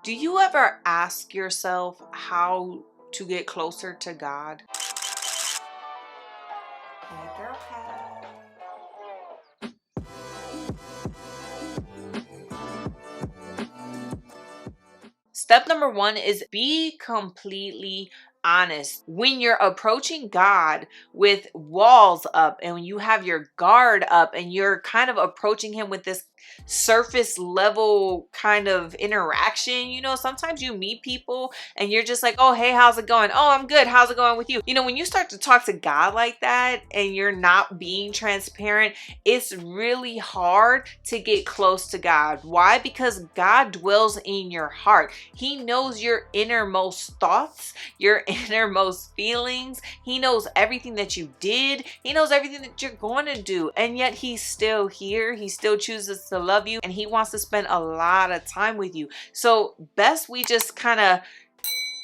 Do you ever ask yourself how to get closer to God? Hey, girl, hey. Step number one is be completely honest. When you're approaching God with walls up and when you have your guard up and you're kind of approaching Him with this surface level kind of interaction, sometimes you meet people and you're just like, oh, hey, how's it going? Oh, I'm good. How's it going with you? When you start to talk to God like that and you're not being transparent, it's really hard to get close to God. Why? Because God dwells in your heart. He knows your innermost thoughts, your innermost feelings. He knows everything that you did. He knows everything that you're going to do. And yet He's still here. He still chooses to love you and He wants to spend a lot of time with you. So best we just kind of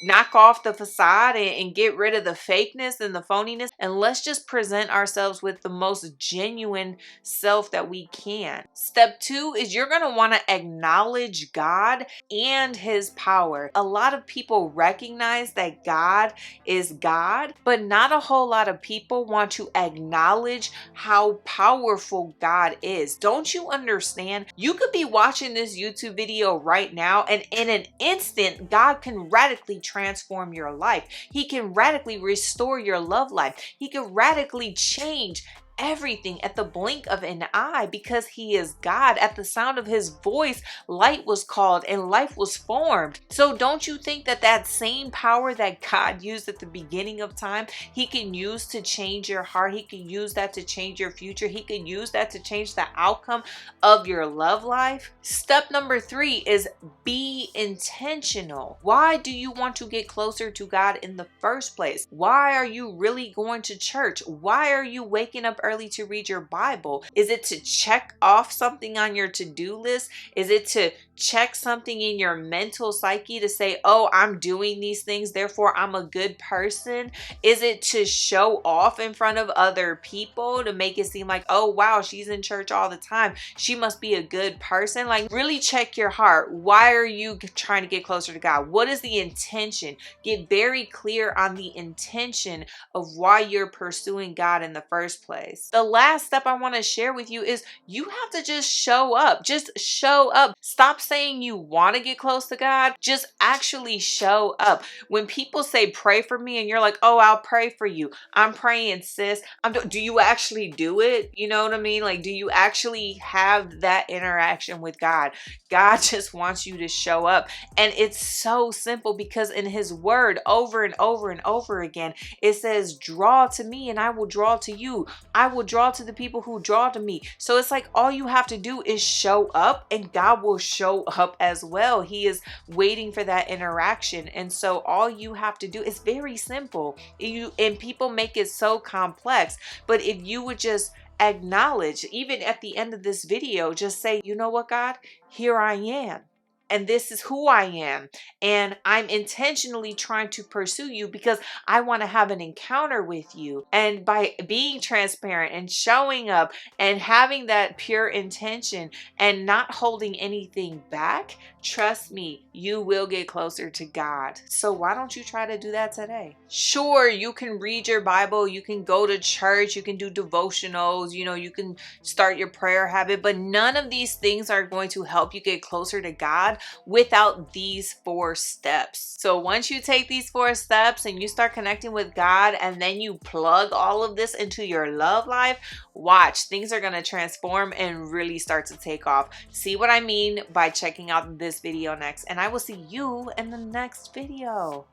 knock off the facade and get rid of the fakeness and the phoniness, and let's just present ourselves with the most genuine self that we can. Step two is you're going to want to acknowledge God and His power. A lot of people recognize that God is God, but not a whole lot of people want to acknowledge how powerful God is. Don't you understand? You could be watching this YouTube video right now, and in an instant, God can radically transform your life. He can radically restore your love life. He can radically change everything at the blink of an eye because He is God. At the sound of His voice, light was called and life was formed. So don't you think that that same power that God used at the beginning of time, He can use to change your heart? He can use that to change your future. He can use that to change the outcome of your love life. Step number three is be intentional. Why do you want to get closer to God in the first place? Why are you really going to church? Why are you waking up early to read your Bible? Is it to check off something on your to-do list? Is it to check something in your mental psyche to say, oh, I'm doing these things, therefore I'm a good person? Is it to show off in front of other people to make it seem like, oh, wow, she's in church all the time, she must be a good person? Like, really check your heart. Why are you trying to get closer to God? What is the intention? Get very clear on the intention of why you're pursuing God in the first place. The last step I want to share with you is you have to just show up. Just show up. Stop saying you want to get close to God. Just actually show up. When people say pray for me and you're like, oh, I'll pray for you, I'm praying, sis. Do you actually do it? You know what I mean? Like, do you actually have that interaction with God? God just wants you to show up. And it's so simple because in His word over and over and over again, it says, draw to me and I will draw to you. I will draw to the people who draw to me. So it's like all you have to do is show up and God will show up as well. He is waiting for that interaction. And so all you have to do is very simple. And people make it so complex. But if you would just acknowledge, even at the end of this video, just say, you know what, God, here I am. And this is who I am. And I'm intentionally trying to pursue you because I want to have an encounter with you. And by being transparent and showing up and having that pure intention and not holding anything back, trust me, you will get closer to God. So why don't you try to do that today? Sure, you can read your Bible, you can go to church, you can do devotionals, you can start your prayer habit, but none of these things are going to help you get closer to God without these 4 steps. So once you take these 4 steps and you start connecting with God and then you plug all of this into your love life, watch, things are going to transform and really start to take off. See what I mean by checking out this video next, and I will see you in the next video.